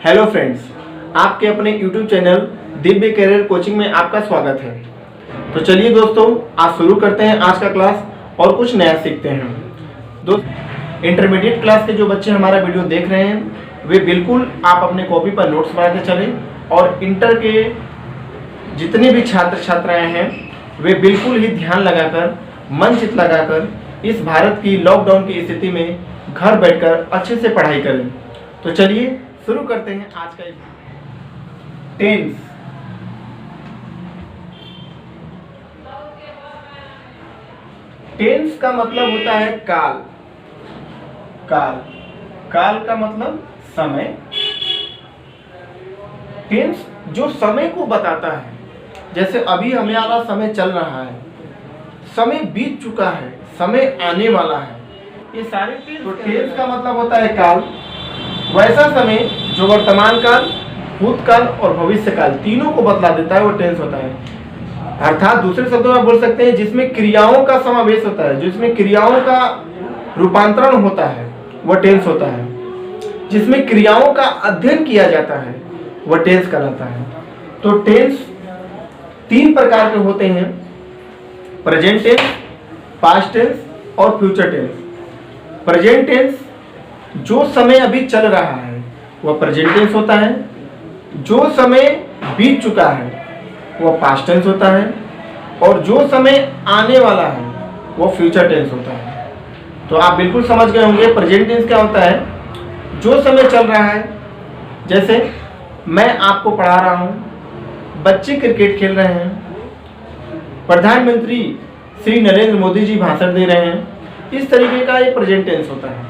Hello friends, आपके अपने YouTube channel Divya career coaching में आपका स्वागत है। तो चलिए दोस्तों, आज शुरू करते हैं आज का क्लास और कुछ नया सीखते हैं। इंटरमीडिएट क्लास के जो बच्चे हमारा वीडियो देख रहे हैं वे बिल्कुल आप अपने कॉपी पर नोट्स बना के चलें, और इंटर के जितने भी छात्र छात्राएं हैं वे बिल्कुल ही ध्यान लगाकर, मन चित लगाकर इस भारत की लॉकडाउन की स्थिति में घर बैठकर अच्छे से पढ़ाई करें। तो चलिए शुरू करते हैं आज का टेंस। टेंस का मतलब होता है काल। काल काल का मतलब समय। टेंस जो समय को बताता है, जैसे अभी हमारा समय चल रहा है, समय बीत चुका है, समय आने वाला है, ये सारे टेंस। तो टेंस का मतलब होता है काल, वैसा समय जो वर्तमान काल, भूतकाल और भविष्य काल तीनों को बतला देता है, वो टेंस होता है। अर्थात दूसरे शब्दों में बोल सकते हैं जिसमें क्रियाओं का समावेश होता है, जिसमें क्रियाओं का रूपांतरण होता है वह टेंस होता है। जिसमें क्रियाओं का अध्ययन किया जाता है वह टेंस कहलाता है। तो टेंस तीन प्रकार के होते हैं: प्रेजेंट टेंस, पास्ट टेंस और फ्यूचर टेंस। प्रेजेंट टेंस जो समय अभी चल रहा है वह प्रेजेंट टेंस होता है, जो समय बीत चुका है वह पास्ट टेंस होता है, और जो समय आने वाला है वह फ्यूचर टेंस होता है। तो आप बिल्कुल समझ गए होंगे प्रेजेंट टेंस क्या होता है। जो समय चल रहा है, जैसे मैं आपको पढ़ा रहा हूँ, बच्चे क्रिकेट खेल रहे हैं, प्रधानमंत्री श्री नरेंद्र मोदी जी भाषण दे रहे हैं, इस तरीके का ये प्रेजेंट टेंस होता है।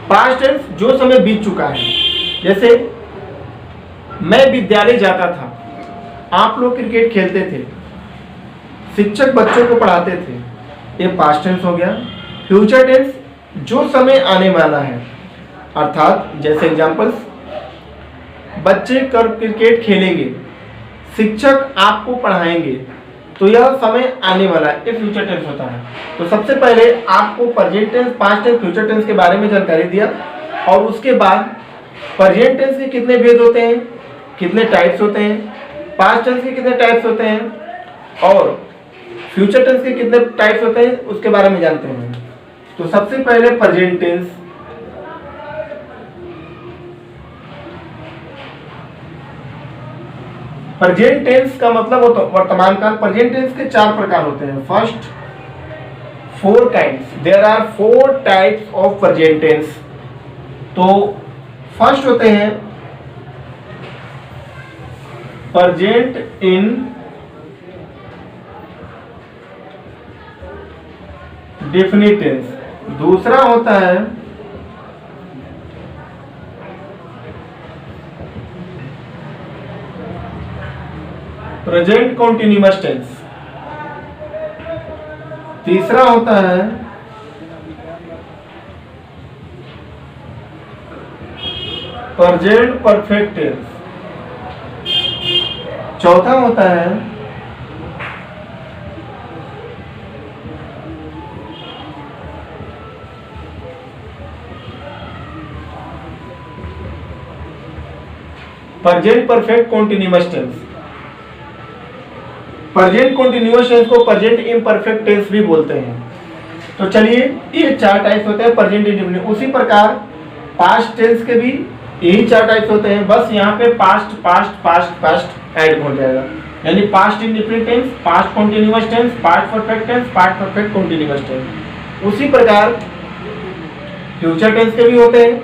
पास्ट टेंस जो समय बीत चुका है, जैसे मैं विद्यालय जाता था, आप लोग क्रिकेट खेलते थे, शिक्षक बच्चों को पढ़ाते थे, ये पास्ट टेंस हो गया। फ्यूचर टेंस जो समय आने वाला है, अर्थात जैसे एग्जांपल्स, बच्चे कर क्रिकेट खेलेंगे, शिक्षक आपको पढ़ाएंगे, तो यह समय आने वाला है, ये फ्यूचर टेंस होता है। तो सबसे पहले आपको present tense, past tense, future tense के बारे में जानकारी दिया, और उसके बाद प्रेजेंट टेंस के कितने भेद होते हैं, कितने टाइप्स होते हैं, पास्ट टेंस के कितने टाइप्स होते हैं, और फ्यूचर टेंस के कितने टाइप्स होते हैं, उसके बारे में जानते हैं। तो सबसे पहले प्रेजेंट टेंस। प्रेजेंट टेंस का मतलब होता है वर्तमान काल। प्रेजेंट टेंस के चार प्रकार होते हैं। First, four kinds, there are 4 types of present tense. तो फर्स्ट होते हैं प्रेजेंट इन डेफिनिट टेंस। दूसरा होता है प्रेजेंट कॉन्टिन्यूअस टेंस। तीसरा होता है प्रेजेंट परफेक्ट टेंस। चौथा होता है present perfect continuous tense. Present continuous tense को प्रेजेंट इम्परफेक्ट टेंस भी बोलते हैं। तो चलिए, ये चार टाइप्स होते हैं प्रेजेंट इंडेफिनिट। उसी प्रकार पास्ट टेंस के भी यही चार टाइप्स होते हैं, बस यहाँ पे past past past past add हो जाएगा, यानी past indefinite tense, past continuous tense, past perfect tense, past perfect continuous tense. उसी प्रकार फ्यूचर टेंस के भी होते हैं,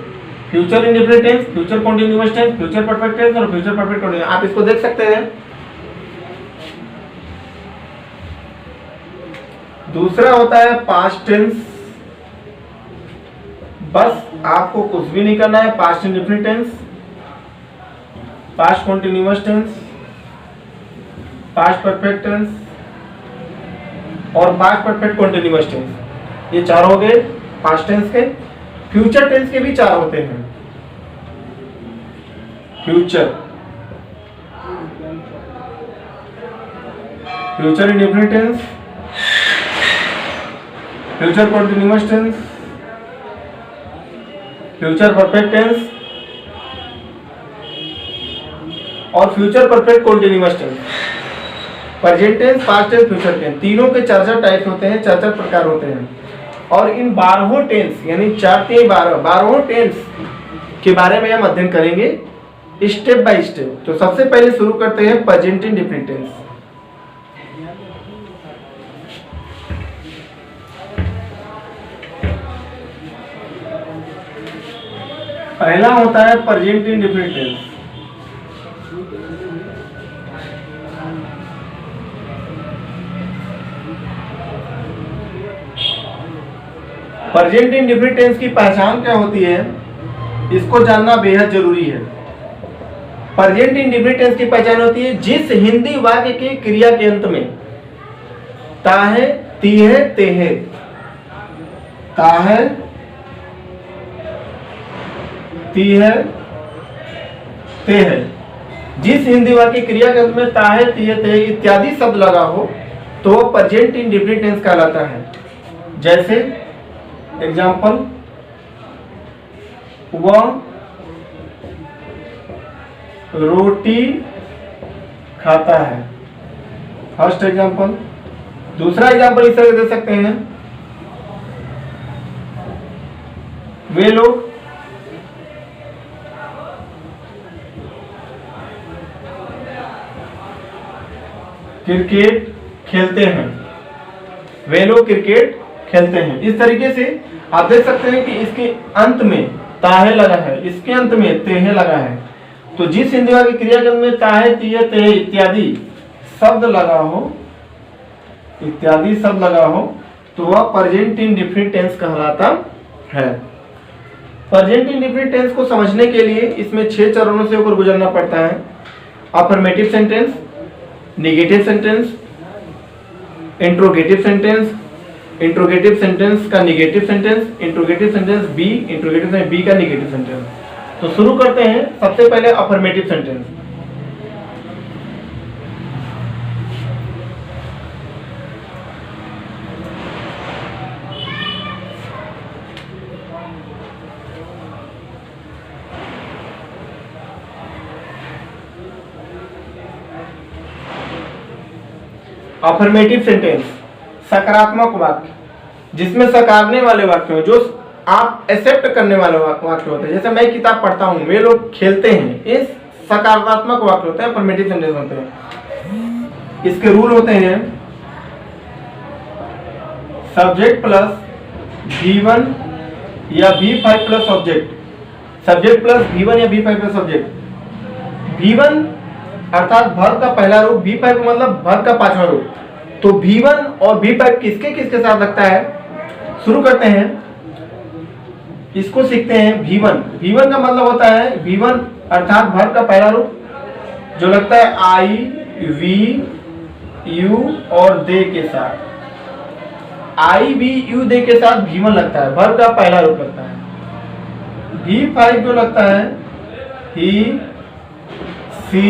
future indefinite tense, future continuous tense, future perfect tense और फ्यूचर परफेक्ट कॉन्टिन्यूअस। आप इसको देख सकते हैं। दूसरा होता है पास्ट टेंस। बस आपको कुछ भी नहीं करना है, past indefinite tense, past continuous tense, past perfect tense और पास्ट परफेक्ट कॉन्टिन्यूअस टेंस। ये चार हो गए पास्ट टेंस के। फ्यूचर टेंस के भी चार होते हैं। Future, future indefinite tense, future continuous tense, future perfect tense और future perfect continuous tense. Present tense, past tense, future tense, तीनों के 4 टाइप्स होते हैं, 4 प्रकार होते हैं। और इन 12 टेंस यानी 4 3 12 टेंस के बारे में हम अध्ययन करेंगे स्टेप बाय स्टेप। तो सबसे पहले शुरू करते हैं प्रेजेंट इंडेफिनिट टेंस। पहला होता है present indefinite tense. Present indefinite tense की पहचान क्या होती है, इसको जानना बेहद जरूरी है। प्रेजेंट इंडेफिनिट टेंस की पहचान होती है जिस हिंदी वाक्य के क्रिया के अंत में ताहे, तीहे, तेहे, ताहे, तीहे, तेहे, जिस हिंदी वाक्य क्रिया के अंत में ताहे, तीहे, तेहे इत्यादि शब्द लगा हो तो वो प्रेजेंट इंडेफिनिट टेंस कहलाता है। जैसे एग्जाम्पल, वह रोटी खाता है, फर्स्ट एग्जाम्पल। दूसरा एग्जाम्पल इस तरह दे सकते हैं, वे लोग क्रिकेट खेलते हैं, वे लोग क्रिकेट खेलते हैं। इस तरीके से आप देख सकते हैं कि इसके अंत में ताहे लगा है, इसके अंत में तेहे लगा है। तो जिस हिंदी वाक्य क्रिया के अंत में ताहे, तीहे, तेहे इत्यादि शब्द लगा हो, इत्यादि शब्द लगा हो तो वह प्रेजेंट इंडेफिनिट टेंस कहलाता है। प्रेजेंट इंडेफिनिट टेंस को समझने के लिए इसमें 6 चरणों से होकर गुजरना पड़ता है। Affirmative sentence, negative sentence, interrogative sentence, interrogative sentence का negative sentence, interrogative sentence B, interrogative sentence B का नेगेटिव सेंटेंस। तो शुरू करते हैं सबसे पहले अफर्मेटिव सेंटेंस। अफर्मेटिव सेंटेंस सकारात्मक वाक्य, जिसमें सकारने वाले वाक्य हो, जो आप एक्सेप्ट करने वाले वाक्य होते हैं। जैसे मैं किताब पढ़ता हूँ, वे लोग खेलते हैं, ये सकारात्मक वाक्य होते हैं, अफर्मेटिव सेंटेंस होते हैं। इसके रूल होते हैं सब्जेक्ट प्लस V1 या V5 plus object, subject plus V1 या V5 प्लस ऑब्जेक्ट। V1 अर्थात वर्ब का पहला रूप, V5 का मतलब वर्ब का 5वां रूप। तो V1 और V5 किसके किसके साथ लगता है, शुरू करते हैं, इसको सीखते हैं। V1 का मतलब होता है V1 अर्थात वर्ब का पहला रूप जो लगता है I, V, U और दे के साथ। I, V, U, दे के साथ V1 लगता है, वर्ब का पहला रूप लगता है। V5 जो लगता है he, she,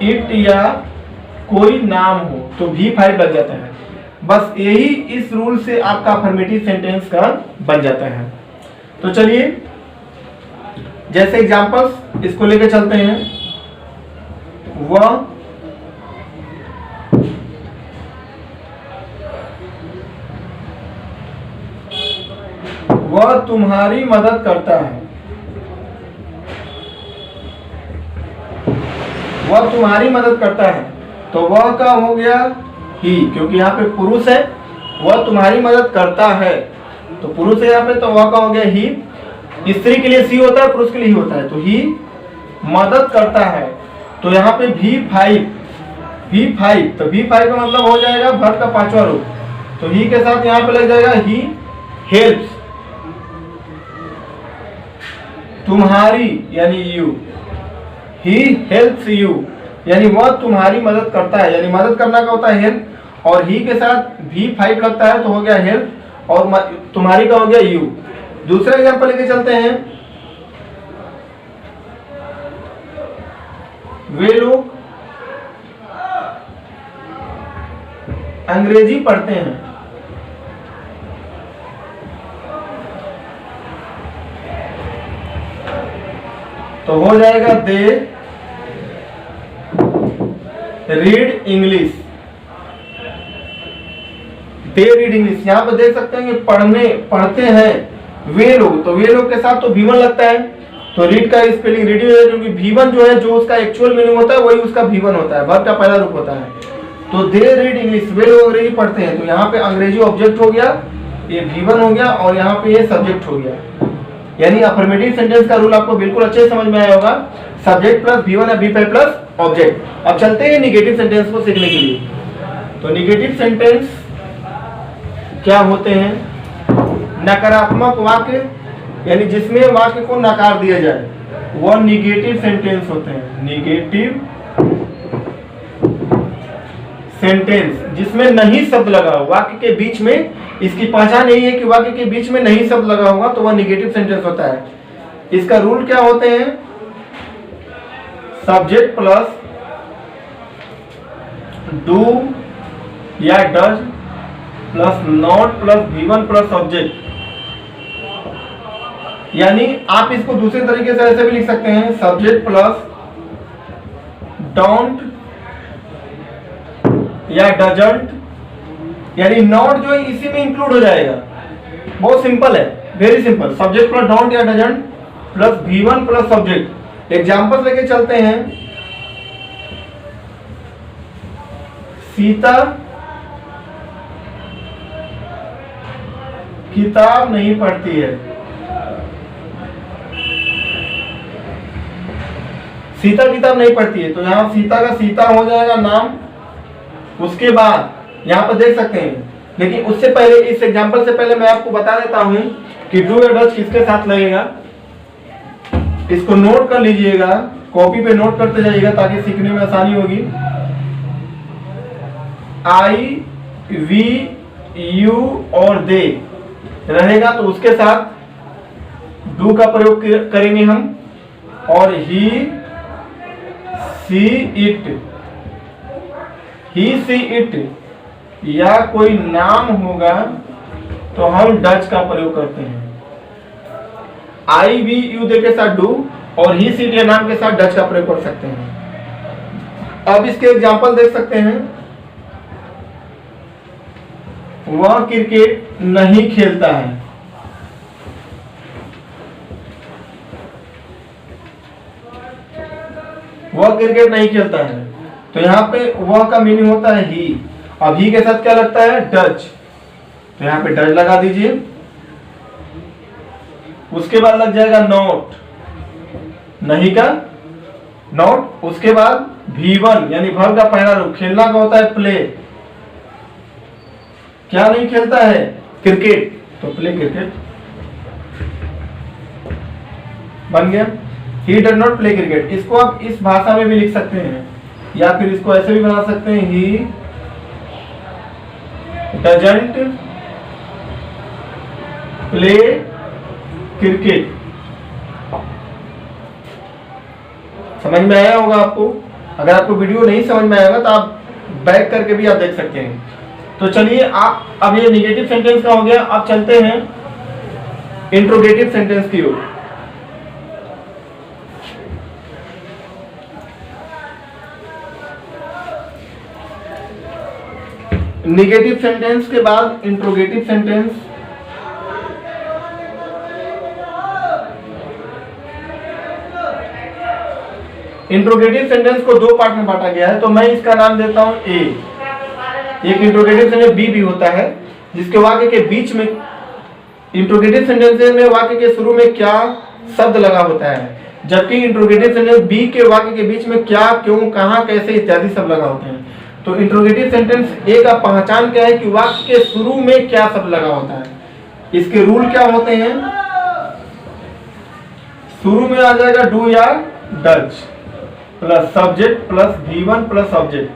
it या कोई नाम हो तो V5 लग जाता है। बस यही इस रूल से आपका अफर्मेटिव सेंटेंस का बन जाता है। तो चलिए जैसे एग्जांपल्स इसको लेकर चलते हैं। वह तुम्हारी मदद करता है, वह तुम्हारी मदद करता है। तो वह का हो गया ही, क्योंकि यहाँ पे पुरुष है, वह तुम्हारी मदद करता है तो पुरुष है यहाँ पे, तो वह का हो गया ही। स्त्री के लिए सी होता है, पुरुष के लिए ही होता है, तो ही मदद करता है। तो यहाँ पे V5 तो V5 का मतलब हो जाएगा वर्ब का 5वां रूप, तो ही के साथ यहाँ पे लग जाएगा ही हेल्प्स, तुम्हारी यानी यू, ही हेल्प्स यू यानी वह तुम्हारी मदद करता है, यानी मदद करना का होता है हेल्प, और ही के साथ V5 लगता है तो हो गया हेल्प, और तुम्हारी का हो गया यू। दूसरा एग्जांपल लेके चलते हैं। वे लोग अंग्रेजी पढ़ते हैं, तो हो जाएगा they read English, they read English. यहाँ पे देख सकते हैं कि पढ़ते हैं वे लोग, तो वे लोग के साथ तो V1 लगता है, तो रीड का स्पेलिंग रीडिंग है, क्योंकि V1 जो है जो उसका एक्चुअल मीनिंग होता है वही उसका V1 होता है, वर्ब का पहला रूप होता है। तो दे रीड इंग्लिश, वे लोग अंग्रेजी पढ़ते हैं, तो यहाँ पे अंग्रेजी ऑब्जेक्ट हो गया, ये V1 हो गया और यहाँ पे ये सब्जेक्ट हो गया। यानी अफर्मेटिव सेंटेंस का रूल आपको बिल्कुल अच्छे से समझ में आया होगा, सब्जेक्ट प्लस V1 या V5 प्लस ऑब्जेक्ट। अब चलते हैं निगेटिव सेंटेंस को सीखने के लिए। तो निगेटिव सेंटेंस क्या होते हैं? नकारात्मक वाक्य, यानी जिसमें वाक्य को नकार दिया जाए, वह निगेटिव सेंटेंस होते हैं। निगेटिव सेंटेंस जिसमें नहीं शब्द लगा हो, वाक्य के बीच में, इसकी पहचान यही है कि वाक्य के बीच में नहीं शब्द लगा होगा तो वह निगेटिव सेंटेंस होता है। इसका रूल क्या होते हैं? सब्जेक्ट प्लस डू या does plus not plus V1 plus object. यानी आप इसको दूसरे तरीके से ऐसे भी लिख सकते हैं, सब्जेक्ट प्लस डोंट या डजंट, यानी नॉट जो है इसी में इंक्लूड हो जाएगा। बहुत सिंपल है, very simple. Subject plus don't या doesn't plus V1 plus subject. Example लेके चलते हैं। सीता किताब नहीं पढ़ती है। सीता किताब नहीं पढ़ती है, तो यहाँ सीता का सीता हो जाएगा नाम, उसके बाद यहाँ पर देख सकते हैं। लेकिन उससे पहले, इस एग्जांपल से पहले मैं आपको बता देता हूं कि डू या डज किसके साथ लगेगा। इसको नोट कर लीजिएगा, कॉपी पे नोट करते जाइएगा ताकि सीखने में आसानी होगी। आई, वी, यू और दे रहेगा तो उसके साथ डू का प्रयोग करेंगे हम, और ही, सी, इट, ही, सी, इट या कोई नाम होगा तो हम डज का प्रयोग करते हैं। आई, वी, यू दे के साथ डू और ही, सी, इट या नाम के साथ डज का प्रयोग कर सकते हैं। अब इसके एग्जांपल देख सकते हैं। वह क्रिकेट नहीं खेलता है। वह क्रिकेट नहीं खेलता है, तो यहाँ पे वह का मीनिंग होता है ही। अब ही के साथ क्या लगता है? डज, तो यहाँ पे डज लगा दीजिए। उसके बाद लग जाएगा नॉट, नहीं का नॉट। उसके बाद V1 यानी वर्ब का पहला रूप, खेलना का होता है प्ले। क्या नहीं खेलता है? क्रिकेट, तो प्ले क्रिकेट बन गया। He does not play cricket. इसको आप इस भाषा में भी लिख सकते हैं, या फिर इसको ऐसे भी बना सकते हैं, ही डजंट प्ले क्रिकेट। समझ में आया होगा आपको। अगर आपको वीडियो नहीं समझ में आएगा तो आप बैक करके भी आप देख सकते हैं। तो चलिए, आप अब ये निगेटिव सेंटेंस का हो गया। अब चलते हैं इंट्रोगेटिव सेंटेंस की ओर। निगेटिव सेंटेंस के बाद इंट्रोगेटिव सेंटेंस। इंट्रोगेटिव सेंटेंस को दो पार्ट में बांटा गया है, तो मैं इसका नाम देता हूं ए। एक इंट्रोगेटिव सेंटेंस बी भी होता है, जिसके वाक्य के बीच में, इंट्रोगेटिव सेंटेंस में वाक्य के शुरू में क्या शब्द लगा होता है, जबकि इंट्रोगेटिव सेंटेंस बी के वाक्य के बीच में क्या, क्यों, कहां, कैसे इत्यादि सब लगा होते हैं। तो इंट्रोगेटिव सेंटेंस ए का पहचान क्या है कि वाक्य के शुरू में क्या शब्द लगा होता है। इसके रूल क्या होते हैं? शुरू में आ जाएगा डू या does plus subject plus V1 plus object,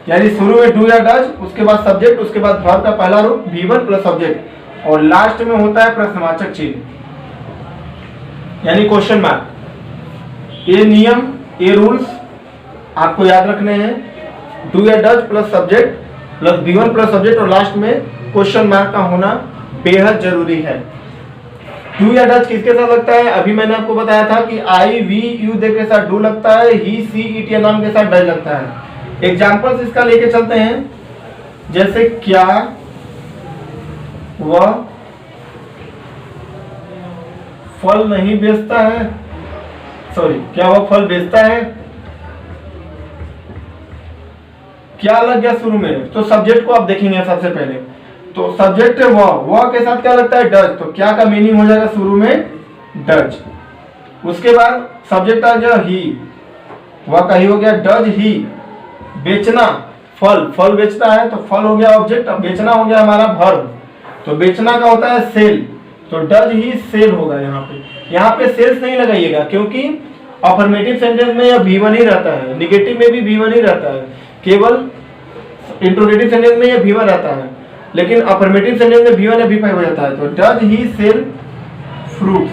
यानी शुरू में डू या डज, उसके बाद सब्जेक्ट, उसके बाद वर्ब का पहला रूप V1 प्लस ऑब्जेक्ट, और लास्ट में होता है प्रश्नवाचक चिन्ह यानी क्वेश्चन मार्क। ये नियम, ये रूल्स आपको याद रखने हैं। डू या does plus subject plus V1 plus subject और लास्ट में क्वेश्चन मार्क का होना बेहद जरूरी है। डू या डज किसके साथ लगता है? अभी मैंने आपको बताया था कि आई वी यू दे के साथ डू लगता है, ही सी इट या नाम के साथ डज लगता है। एग्जाम्पल्स इसका लेके चलते हैं, जैसे क्या वह फल नहीं बेचता है, सॉरी क्या वह फल बेचता है? क्या लग गया शुरू में, तो सब्जेक्ट को आप देखेंगे सबसे पहले। तो सब्जेक्ट है वह के साथ क्या लगता है? डज। तो क्या का मीनिंग हो जाएगा शुरू में? डज। उसके बाद सब्जेक्ट आ गया ही, वह का ही हो गया डज ही। बेचना, फल बेचता है तो फल हो गया ऑब्जेक्ट, अब बेचना हो गया हमारा वर्ब। तो बेचना का होता है सेल, तो डज ही सेल होगा। यहाँ पे सेल्स नहीं लगाइएगा, क्योंकि अफर्मेटिव सेंटेंस में यह V1 ही रहता है, निगेटिव में भी V1 ही रहता है, केवल इंट्रोगेटिव सेंटेंस में यह V1 रहता है, लेकिन अफर्मेटिव सेंटेंस में V1 या V5 हो जाता है। तो does he sell fruits,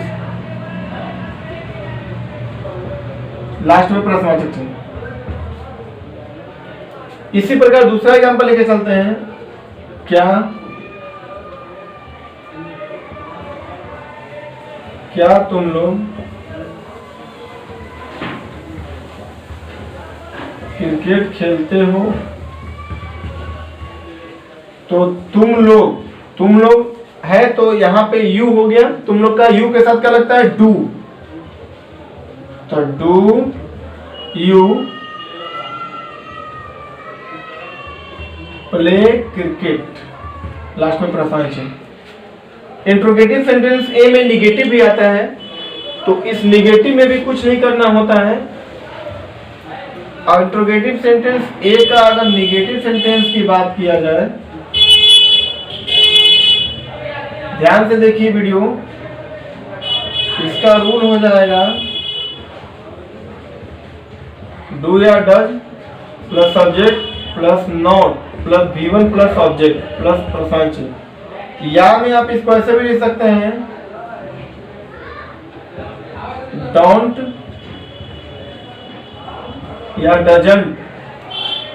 last में प्रश्नवाचक चिन्ह। इसी प्रकार दूसरा एग्जांपल लेके चलते हैं, क्या तुम लोग क्रिकेट खेलते हो? तो तुम लोग है, तो यहाँ पे यू हो गया, तुम लोग का यू के साथ क्या लगता है? डू। तो do you play cricket, last में प्रश्न चिन्ह। इंट्रोगेटिव सेंटेंस ए में निगेटिव भी आता है, तो इस निगेटिव में भी कुछ नहीं करना होता है। और इंट्रोगेटिव सेंटेंस ए का अगर निगेटिव सेंटेंस की बात किया जाए, ध्यान से देखिए वीडियो, इसका रूल हो जाएगा डू या does plus subject plus not plus V1 plus object plus प्रश्न चिन्ह। या में आप इसको ऐसे भी लिख सकते हैं, डोंट या डजंट,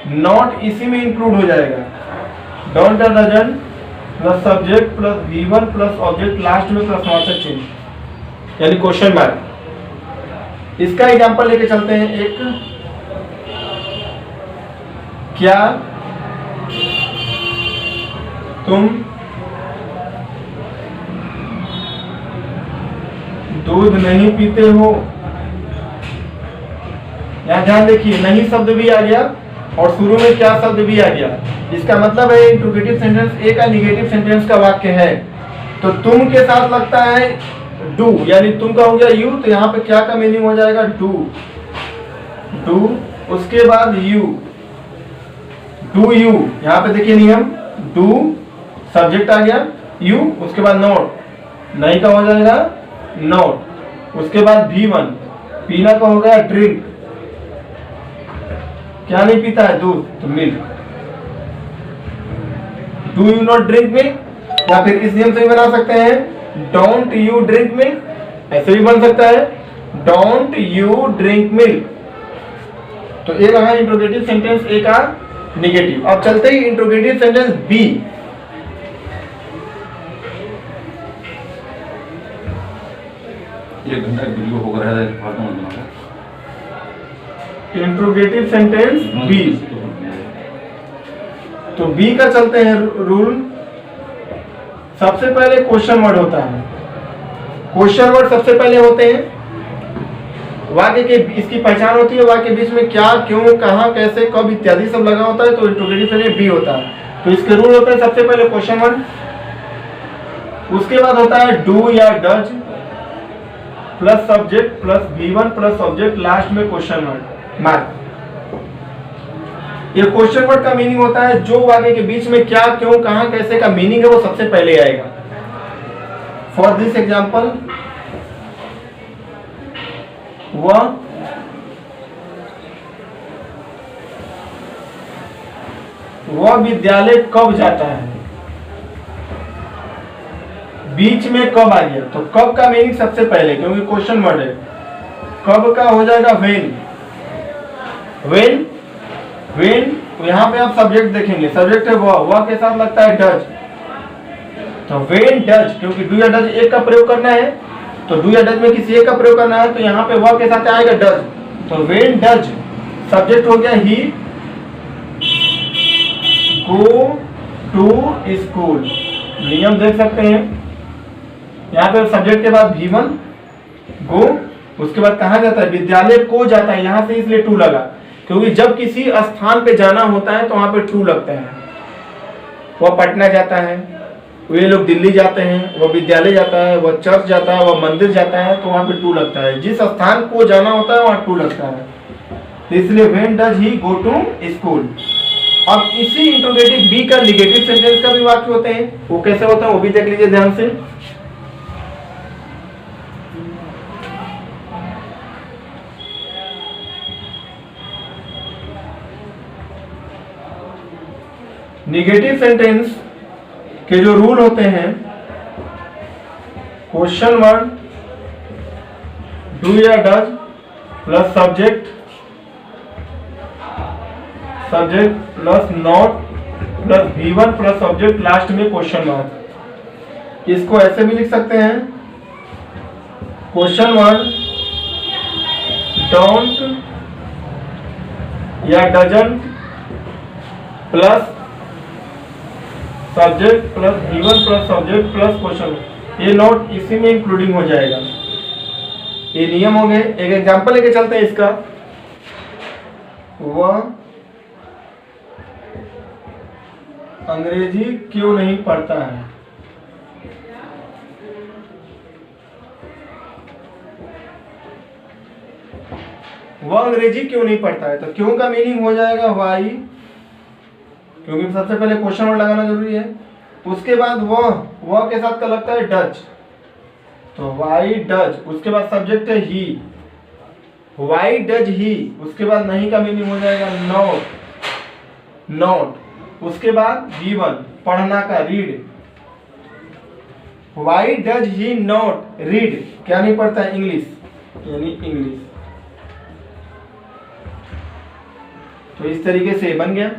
नॉट इसी में इंक्लूड हो जाएगा। डोंट या doesn't plus subject plus V1 plus object, last में प्रश्नवाचक चिन्ह यानी क्वेश्चन मार्क। इसका एग्जांपल लेके चलते हैं, एक क्या तुम दूध नहीं पीते हो? यहां ध्यान देखिए, नहीं शब्द भी आ गया और शुरू में क्या शब्द भी आ गया। इसका मतलब है इंट्रोगेटिव सेंटेंस ए का निगेटिव सेंटेंस का वाक्य है। तो तुम के साथ लगता है डू, यानी तुम का हो गया यू, तो यहाँ पे क्या का मीनिंग हो जाएगा? डू। उसके बाद यू, डू यू, यहाँ पे देखिए नियम, डू सब्जेक्ट आ गया, यू, उसके बाद नॉट, नहीं का हो जाएगा नॉट। उसके बाद V1, पीना का हो गया ड्रिंक, क्या नहीं पीता है? दूध, तो milk. Do you not drink milk, या फिर इस नियम से भी बना सकते हैं डोंट यू ड्रिंक मिल्क, ऐसे भी बन सकता है डोंट यू ड्रिंक मिल्क। तो ये रहा इंट्रोगेटिव सेंटेंस ए का निगेटिव। अब चलते ही इंट्रोगेटिव सेंटेंस बी। ये घंटा वीडियो हो रहा है, इंट्रोगेटिव सेंटेंस बी। तो बी का चलते हैं रूल। सबसे पहले क्वेश्चन वर्ड होता है, क्वेश्चन वर्ड सबसे पहले होते हैं। वाक्य के इसकी पहचान होती है, वाक्य के बीच में क्या, क्यों, कहां, कैसे, कब इत्यादि सब लगा होता है, तो इंट्रोगेटिव सेंटेंस बी होता है। तो इसके रूल होते हैं, सबसे पहले क्वेश्चन वर्ड, उसके बाद होता है डू या does plus subject plus V1 plus object, last में क्वेश्चन वर्ड मार्क। ये क्वेश्चन वर्ड का मीनिंग होता है जो वाक्य के बीच में क्या, क्यों, कहां, कैसे का मीनिंग है वो सबसे पहले आएगा। फॉर दिस एग्जाम्पल, वह विद्यालय कब जाता है, बीच में कब आ गया, तो कब का मीनिंग सबसे पहले, क्योंकि क्वेश्चन वर्ड है। कब का हो जाएगा व्हेन। तो यहाँ पे आप सब्जेक्ट देखेंगे, सब्जेक्ट है वह के साथ लगता है डज, तो वेन डज, क्योंकि डू या डज एक का प्रयोग करना है, तो डू या डज में किसी एक का प्रयोग करना है, तो यहाँ पे वह के साथ आएगा डज। तो वेन डज सब्जेक्ट हो गया ही, गो टू स्कूल। नियम देख सकते हैं, यहाँ पे सब्जेक्ट के बाद V1 गो, उसके बाद कहाँ जाता है, विद्यालय को जाता है, यहाँ से इसलिए टू लगा, क्योंकि जब किसी स्थान पे जाना होता है तो वहां पे टू लगता है। वह पटना जाता है, वे लोग दिल्ली जाते हैं, वह विद्यालय जाता है, वह चर्च जाता है, वह मंदिर जाता है, तो वहां पे टू लगता है। जिस स्थान को जाना होता है वहां टू लगता है, इसलिए when does he go to school. अब इसी इंट्रोगेटिव बी का निगेटिव सेंटेंस का भी वाक्य होते हैं, वो कैसे होता है वो भी देख लीजिए ध्यान से। निगेटिव सेंटेंस के जो रूल होते हैं, क्वेश्चन वर्ड डू या does plus subject, subject plus not plus V1 plus subject, last में क्वेश्चन मार्क। इसको ऐसे भी लिख सकते हैं, क्वेश्चन वर्ड डोंट या doesn't plus subject plus V1 plus subject plus question. ये नोट इसी में इंक्लूडिंग हो जाएगा। ये नियम हो गए। एक एग्जांपल लेके चलते हैं इसका। वह अंग्रेजी क्यों नहीं पढ़ता है? वह अंग्रेजी क्यों नहीं पढ़ता है, तो क्यों का मीनिंग हो जाएगा वाई, क्योंकि सबसे पहले क्वेश्चन वर्ड लगाना जरूरी है। उसके बाद वह के साथ का लगता है डज, तो वाई डज। उसके बाद सब्जेक्ट है ही, वाई डज ही। उसके बाद नहीं का मीनिंग हो जाएगा नॉट। उसके बाद V1 पढ़ना का read, why does he not read, क्या नहीं पढ़ता है, इंग्लिश, यानी इंग्लिश। तो इस तरीके से बन गया।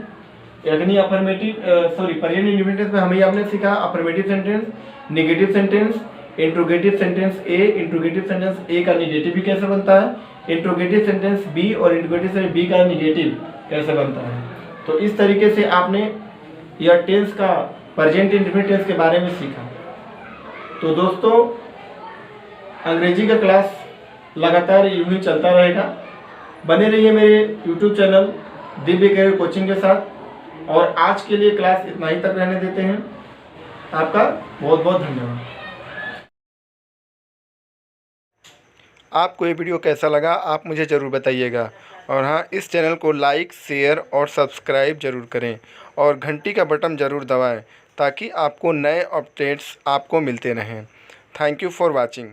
यानी अफर्मेटिव पर्यायी इंडिपेंडेंस में हमें आपने सीखा affirmative sentence, negative sentence, interrogative sentence A. Interrogative sentence A का नेगेटिव भी कैसे बनता है, इंट्रोगेटिव सेंटेंस बी और इंट्रोगेटिव सेंटेंस बी का नेगेटिव कैसे बनता है। तो इस तरीके से आपने यह टेंस का प्रेजेंट इंडेफिनिट टेंस के बारे में सीखा। तो दोस्तों, अंग्रेजी का क्लास लगातार यूं ही चलता रहेगा। बने रहिए मेरे YouTube channel Divya career coaching के साथ। और आज के लिए क्लास इतना ही तक रहने देते हैं। आपका बहुत बहुत धन्यवाद। आपको ये वीडियो कैसा लगा आप मुझे ज़रूर बताइएगा। और हाँ, इस चैनल को लाइक, शेयर और सब्सक्राइब ज़रूर करें और घंटी का बटन ज़रूर दबाएं ताकि आपको नए अपडेट्स आपको मिलते रहें। Thank you for watching.